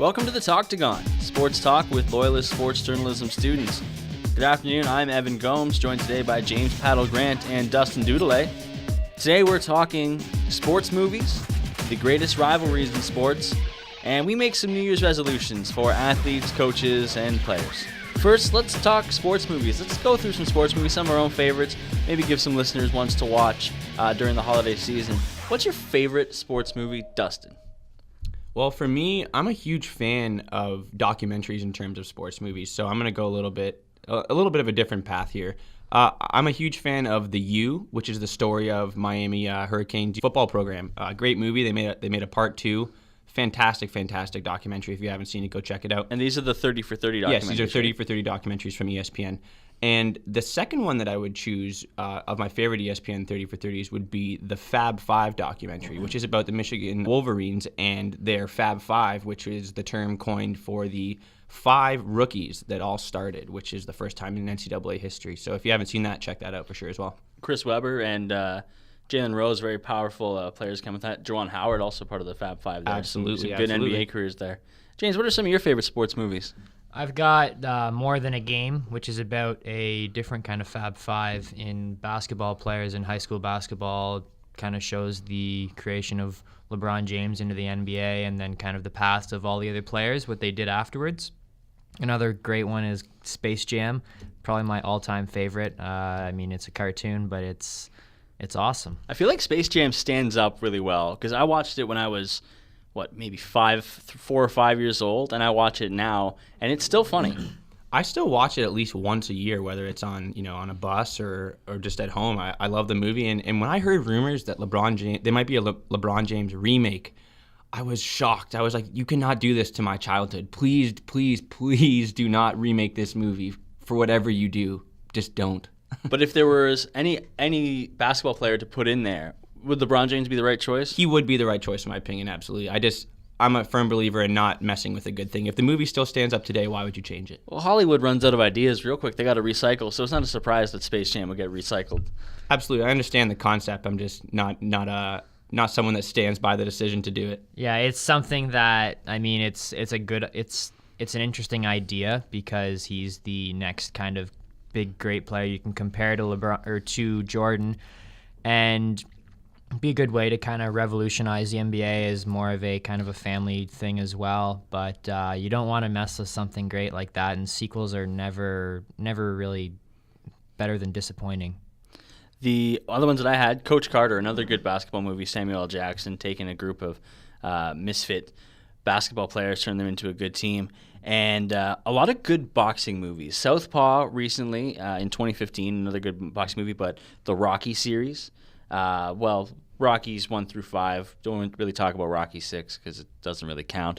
Welcome to the Talktagon, sports talk with loyalist sports journalism students. Good afternoon, I'm Evan Gomes, joined today by James Paddle-Grant and Duston Doudelet. Today we're talking sports movies, the greatest rivalries in sports, and we make some New Year's resolutions for athletes, coaches, and players. First, let's talk sports movies. Let's go through some sports movies, some of our own favorites, maybe give some listeners ones to watch during the holiday season. What's your favorite sports movie, Dustin? Well, for me, I'm a huge fan of documentaries in terms of sports movies, so I'm going to go a little bit of a different path here. I'm a huge fan of The U, which is the story of Miami Hurricanes football program. Great movie. They made a part 2. Fantastic documentary. If you haven't seen it, go check it out. And these are the 30 for 30 documentaries. Yes, these are 30 for 30 documentaries from ESPN. And the second one that I would choose of my favorite ESPN 30 for 30s would be the Fab Five documentary, which is about the Michigan Wolverines and their Fab Five, which is the term coined for the 5 rookies that all started, which is the first time in NCAA history. So if you haven't seen that, check that out for sure as well. Chris Webber and Jalen Rose, very powerful players come with that. Juwan Howard, also part of the Fab Five there. Absolutely. Some good NBA careers there. James, what are some of your favorite sports movies? I've got More Than a Game, which is about a different kind of Fab Five in basketball players in high school basketball. Kind of shows the creation of LeBron James into the NBA and then kind of the path of all the other players, what they did afterwards. Another great one is Space Jam, probably my all-time favorite. It's a cartoon, but it's awesome. I feel like Space Jam stands up really well because I watched it when I was, maybe 4 or 5 years old, and I watch it now, and it's still funny. I still watch it at least once a year, whether it's on a bus or just at home. I love the movie, and when I heard rumors that there might be a LeBron James remake, I was shocked. I was like, you cannot do this to my childhood. Please do not remake this movie. For whatever you do, just don't. But if there was any basketball player to put in there, would LeBron James be the right choice? He would be the right choice, in my opinion, absolutely. I'm a firm believer in not messing with a good thing. If the movie still stands up today, why would you change it? Well, Hollywood runs out of ideas real quick. They got to recycle, so it's not a surprise that Space Jam would get recycled. Absolutely. I understand the concept. I'm just not someone that stands by the decision to do it. Yeah, it's something that it's an interesting idea because he's the next kind of big great player you can compare to LeBron or to Jordan, and be a good way to kind of revolutionize the NBA as more of a kind of a family thing as well. But you don't want to mess with something great like that, and sequels are never really better than disappointing. The other ones that I had, Coach Carter, another good basketball movie, Samuel L. Jackson taking a group of misfit basketball players, turn them into a good team, and a lot of good boxing movies. Southpaw recently in 2015, another good boxing movie, but the Rocky series. Rockies 1 through 5. Don't really talk about Rocky 6 because it doesn't really count.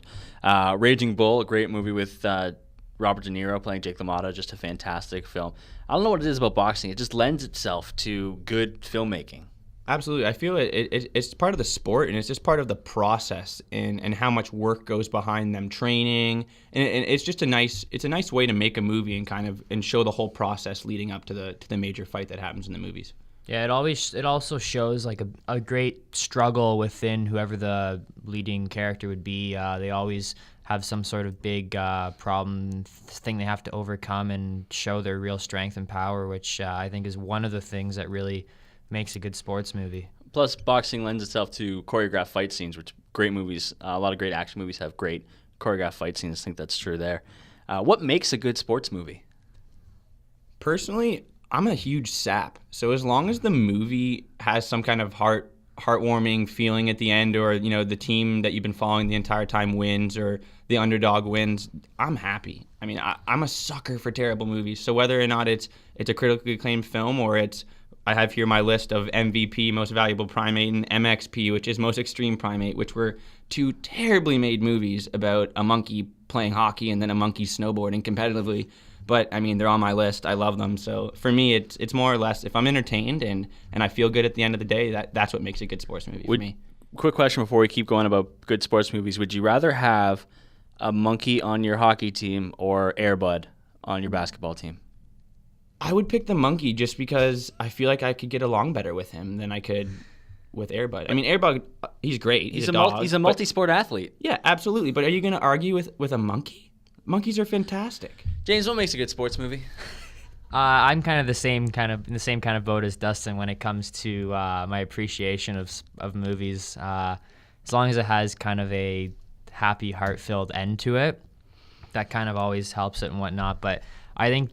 Raging Bull, a great movie with Robert De Niro playing Jake LaMotta, just a fantastic film. I don't know what it is about boxing. It just lends itself to good filmmaking. Absolutely. I feel it's part of the sport, and it's just part of the process and how much work goes behind them training. And it's just a nice way to make a movie and show the whole process leading up to the major fight that happens in the movies. Yeah, it also shows like a great struggle within whoever the leading character would be. They always have some sort of big problem thing they have to overcome and show their real strength and power, which I think is one of the things that really makes a good sports movie. Plus, boxing lends itself to choreographed fight scenes, which great movies, a lot of great action movies have great choreographed fight scenes. I think that's true there. What makes a good sports movie? Personally, I'm a huge sap. So as long as the movie has some kind of heartwarming feeling at the end, or the team that you've been following the entire time wins, or the underdog wins, I'm happy. I mean, I'm a sucker for terrible movies. So whether or not it's a critically acclaimed film, or I have here my list of MVP, Most Valuable Primate, and MXP, which is Most Extreme Primate, which were 2 terribly made movies about a monkey playing hockey and then a monkey snowboarding competitively. But, I mean, they're on my list. I love them. So, for me, it's more or less, if I'm entertained and I feel good at the end of the day, that's what makes a good sports movie for me. Quick question before we keep going about good sports movies. Would you rather have a monkey on your hockey team or Air Bud on your basketball team? I would pick the monkey just because I feel like I could get along better with him than I could with Airbud. I mean, Airbud, he's great. He's a dog. He's a multi-sport athlete. Yeah, absolutely. But are you going to argue with a monkey? Monkeys are fantastic. James, what makes a good sports movie? I'm kind of in the same kind of boat as Dustin when it comes to my appreciation of movies. As long as it has kind of a happy, heart-filled end to it, that kind of always helps it and whatnot. But I think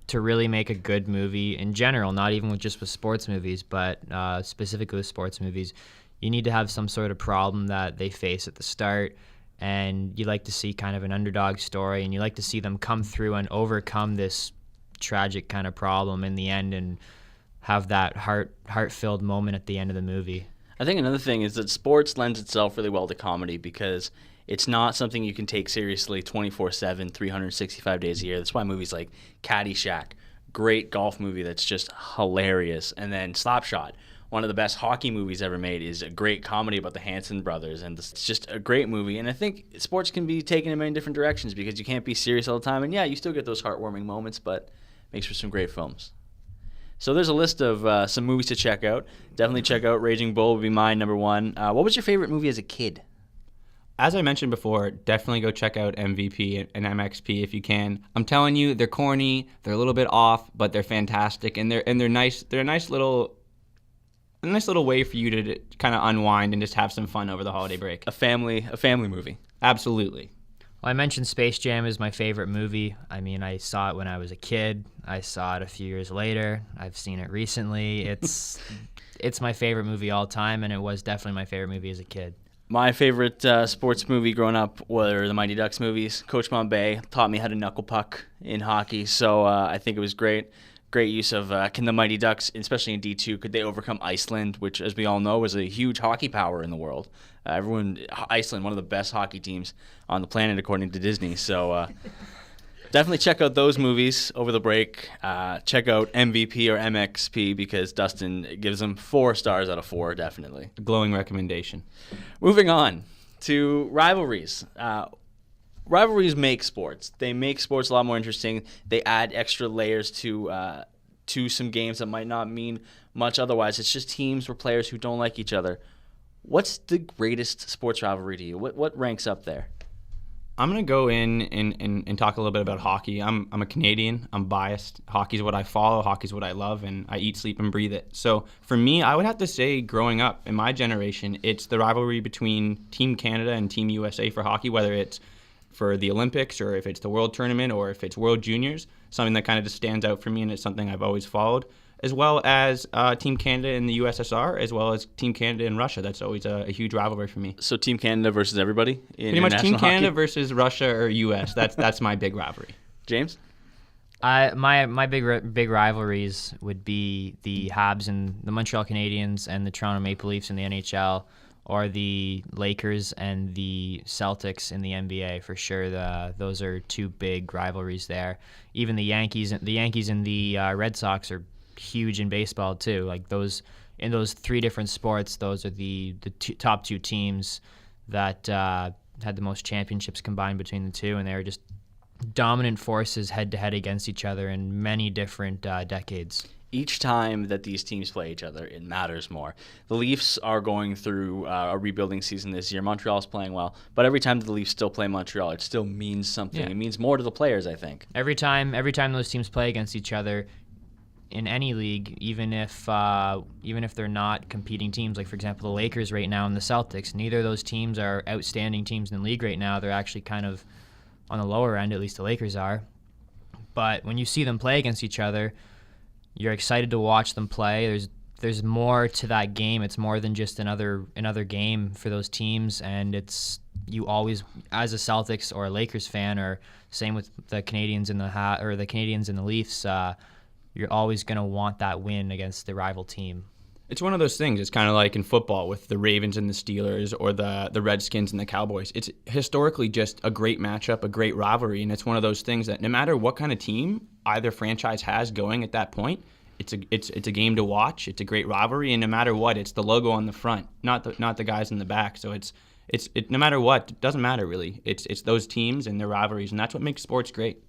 to really make a good movie in general, not even with sports movies, but specifically with sports movies, you need to have some sort of problem that they face at the start, and you like to see kind of an underdog story, and you like to see them come through and overcome this tragic kind of problem in the end and have that heart-filled moment at the end of the movie. I think another thing is that sports lends itself really well to comedy because it's not something you can take seriously 24/7, 365 days a year. That's why movies like Caddyshack, great golf movie that's just hilarious, and then Slapshot, one of the best hockey movies ever made, is a great comedy about the Hanson brothers, and it's just a great movie. And I think sports can be taken in many different directions because you can't be serious all the time, and yeah, you still get those heartwarming moments, but it makes for some great films. So there's a list of some movies to check out. Definitely check out Raging Bull would be mine, number one. What was your favorite movie as a kid? As I mentioned before, definitely go check out MVP and MXP if you can. I'm telling you, they're corny, they're a little bit off, but they're fantastic, and they're nice. They're a nice little way for you to kind of unwind and just have some fun over the holiday break. A family movie. Absolutely. Well, I mentioned Space Jam is my favorite movie. I mean, I saw it when I was a kid. I saw it a few years later. I've seen it recently. It's my favorite movie all time, and it was definitely my favorite movie as a kid. My favorite sports movie growing up were the Mighty Ducks movies. Coach Bombay taught me how to knuckle puck in hockey, so I think it was great. Great use of can the Mighty Ducks, especially in D2, could they overcome Iceland, which, as we all know, was a huge hockey power in the world. Iceland, one of the best hockey teams on the planet, according to Disney. So definitely check out those movies over the break. Check out MVP or MXP because Dustin gives them 4 stars out of 4, definitely. A glowing recommendation. Moving Moving on to rivalries. Rivalries make sports. They make sports a lot more interesting. They add extra layers to some games that might not mean much otherwise. It's just teams or players who don't like each other. What's the greatest sports rivalry to you? What ranks up there? I'm going to go in and talk a little bit about hockey. I'm a Canadian. I'm biased. Hockey's what I follow. Hockey's what I love, and I eat, sleep, and breathe it. So for me, I would have to say growing up in my generation, it's the rivalry between Team Canada and Team USA for hockey, whether it's for the Olympics or if it's the World Tournament or if it's World Juniors, something that kind of just stands out for me, and it's something I've always followed, as well as Team Canada in the USSR, as well as Team Canada in Russia. That's always a huge rivalry for me. So Team Canada versus everybody in Pretty much Team Canada hockey? Versus Russia or US. That's my big rivalry. James? My big rivalries would be the Habs and the Montreal Canadiens and the Toronto Maple Leafs in the NHL, or the Lakers and the Celtics in the NBA for sure. Those are 2 big rivalries there. Even the Yankees and the Red Sox are huge in baseball too. Like in those 3 different sports, those are the top 2 teams that had the most championships combined between the 2, and they were just dominant forces head to head against each other in many different decades. Each time that these teams play each other, it matters more. The Leafs are going through a rebuilding season this year. Montreal's playing well, but every time that the Leafs still play Montreal, it still means something. Yeah. It means more to the players, I think. Every time those teams play against each other in any league, even if they're not competing teams, like for example the Lakers right now and the Celtics, neither of those teams are outstanding teams in the league right now. They're actually kind of on the lower end, at least the Lakers are. But when you see them play against each other, you're excited to watch them play. There's more to that game. It's more than just another game for those teams, and you always, as a Celtics or a Lakers fan, or same with the Canadians and the Canadians and the Leafs, you're always going to want that win against the rival team. It's one of those things. It's kind of like in football with the Ravens and the Steelers, or the Redskins and the Cowboys. It's historically just a great matchup, a great rivalry, and it's one of those things that no matter what kind of team either franchise has going at that point, it's a game to watch. It's a great rivalry, and no matter what, it's the logo on the front, not the guys in the back. So it's no matter what, it doesn't matter really. It's those teams and their rivalries, and that's what makes sports great.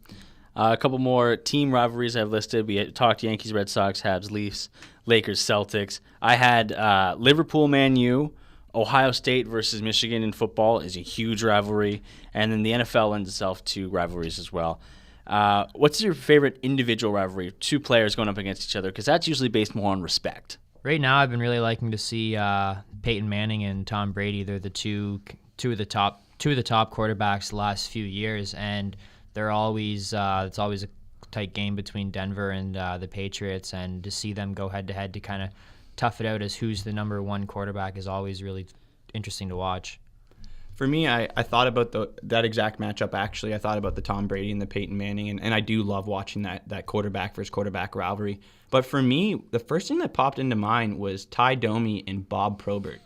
A couple more team rivalries I've listed. We talked Yankees, Red Sox, Habs, Leafs, Lakers, Celtics. I had Liverpool, Man U, Ohio State versus Michigan in football is a huge rivalry, and then the NFL lends itself to rivalries as well. What's your favorite individual rivalry? Two players going up against each other, because that's usually based more on respect. Right now, I've been really liking to see Peyton Manning and Tom Brady. They're the two of the top quarterbacks the last few years, and they're always it's always a tight game between Denver and the Patriots, and to see them go head to head to kind of tough it out as who's the number one quarterback is always really interesting to watch. For me, I thought about that exact matchup, actually. I thought about the Tom Brady and the Peyton Manning, and I do love watching that quarterback versus quarterback rivalry. But for me, the first thing that popped into mind was Ty Domi and Bob Probert.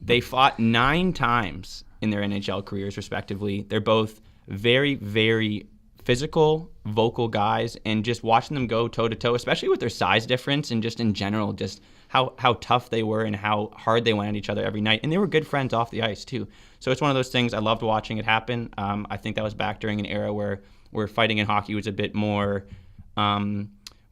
They fought 9 times in their NHL careers, respectively. They're both very, very physical, vocal guys, and just watching them go toe-to-toe, especially with their size difference and just in general, just how tough they were and how hard they went at each other every night. And they were good friends off the ice, too. So it's one of those things. I loved watching it happen. I think that was back during an era where fighting in hockey was a bit more, what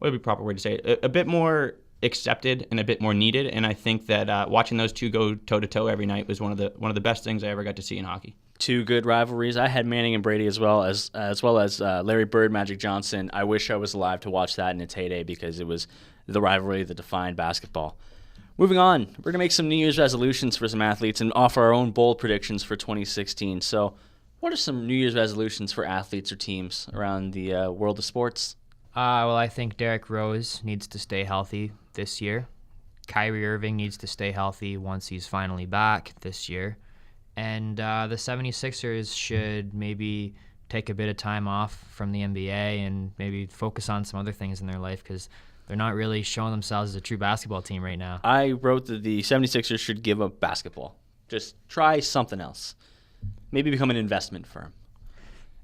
would be the proper word to say it? A bit more accepted and a bit more needed. And I think that watching those two go toe-to-toe every night was one of the best things I ever got to see in hockey. Two good rivalries. I had Manning and Brady as well as Larry Bird, Magic Johnson. I wish I was alive to watch that in its heyday, because it was the rivalry that defined basketball. Moving on, we're going to make some New Year's resolutions for some athletes and offer our own bold predictions for 2016. So what are some New Year's resolutions for athletes or teams around the world of sports? Well, I think Derrick Rose needs to stay healthy this year. Kyrie Irving needs to stay healthy once he's finally back this year. And the 76ers should maybe take a bit of time off from the NBA and maybe focus on some other things in their life, because they're not really showing themselves as a true basketball team right now. I wrote that the 76ers should give up basketball. Just try something else. Maybe become an investment firm.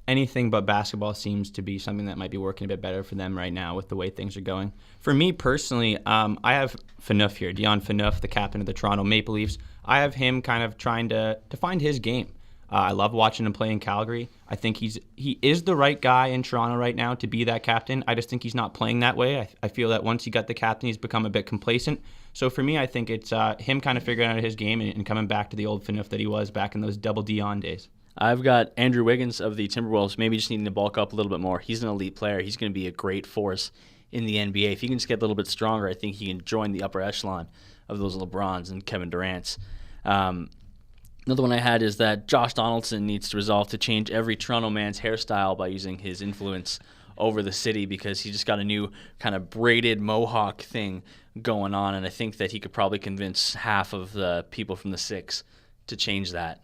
Anything but basketball seems to be something that might be working a bit better for them right now with the way things are going. For me personally, I have Phaneuf here, Dion Phaneuf, the captain of the Toronto Maple Leafs. I have him kind of trying to find his game. I love watching him play in Calgary. I think he is the right guy in Toronto right now to be that captain. I just think he's not playing that way. I feel that once he got the captain, he's become a bit complacent. So for me, I think it's him kind of figuring out his game and coming back to the old Phaneuf that he was back in those double Dion days. I've got Andrew Wiggins of the Timberwolves, maybe just needing to bulk up a little bit more. He's an elite player. He's going to be a great force in the NBA. If he can just get a little bit stronger, I think he can join the upper echelon of those LeBrons and Kevin Durant's. Another one I had is that Josh Donaldson needs to resolve to change every Toronto man's hairstyle by using his influence over the city, because he just got a new kind of braided mohawk thing going on, and I think that he could probably convince half of the people from the Six to change that.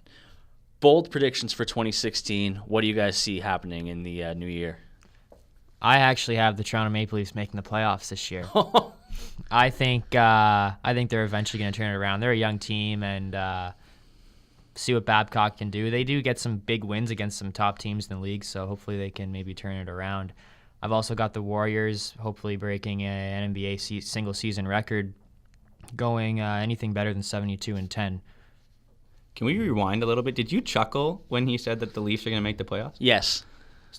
Bold predictions for 2016. What do you guys see happening in the new year? I actually have the Toronto Maple Leafs making the playoffs this year. I think they're eventually going to turn it around. They're a young team, and see what Babcock can do. They do get some big wins against some top teams in the league, so hopefully they can maybe turn it around. I've also got the Warriors hopefully breaking an NBA single season record, going anything better than 72-10. Can we rewind a little bit? Did you chuckle when he said that the Leafs are going to make the playoffs? Yes.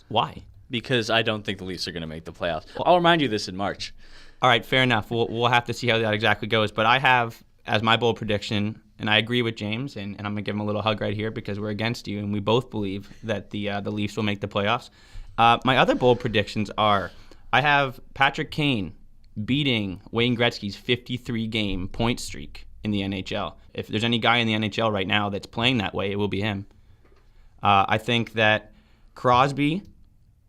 Why? Because I don't think the Leafs are going to make the playoffs. I'll remind you this in March. All right, fair enough. We'll have to see how that exactly goes. But I have, as my bold prediction, and I agree with James, and I'm going to give him a little hug right here because we're against you, and we both believe that the Leafs will make the playoffs. My other bold predictions are, I have Patrick Kane beating Wayne Gretzky's 53-game point streak in the NHL. If there's any guy in the NHL right now that's playing that way, it will be him. I think that Crosby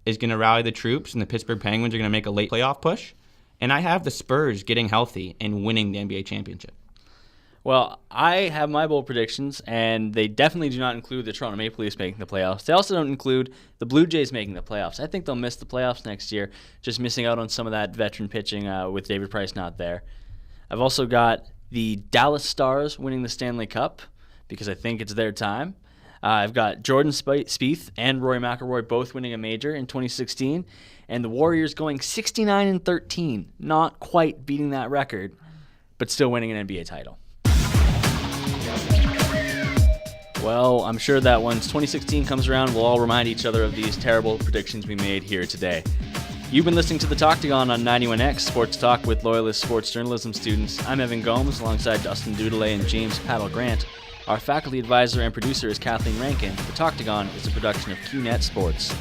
is going to rally the troops, and the Pittsburgh Penguins are going to make a late playoff push. And I have the Spurs getting healthy and winning the NBA championship. Well, I have my bold predictions, and they definitely do not include the Toronto Maple Leafs making the playoffs. They also don't include the Blue Jays making the playoffs. I think they'll miss the playoffs next year, just missing out on some of that veteran pitching with David Price not there. I've also got the Dallas Stars winning the Stanley Cup because I think it's their time. I've got Jordan Spieth and Rory McIlroy both winning a major in 2016, and the Warriors going 69-13, not quite beating that record, but still winning an NBA title. Well, I'm sure that once 2016 comes around, we'll all remind each other of these terrible predictions we made here today. You've been listening to the Talktagon on 91X, Sports Talk with Loyalist sports journalism students. I'm Evan Gomes, alongside Duston Doudelet and James Paddle-Grant. Our faculty advisor and producer is Kathleen Rankin. The Talktagon is a production of QNet Sports.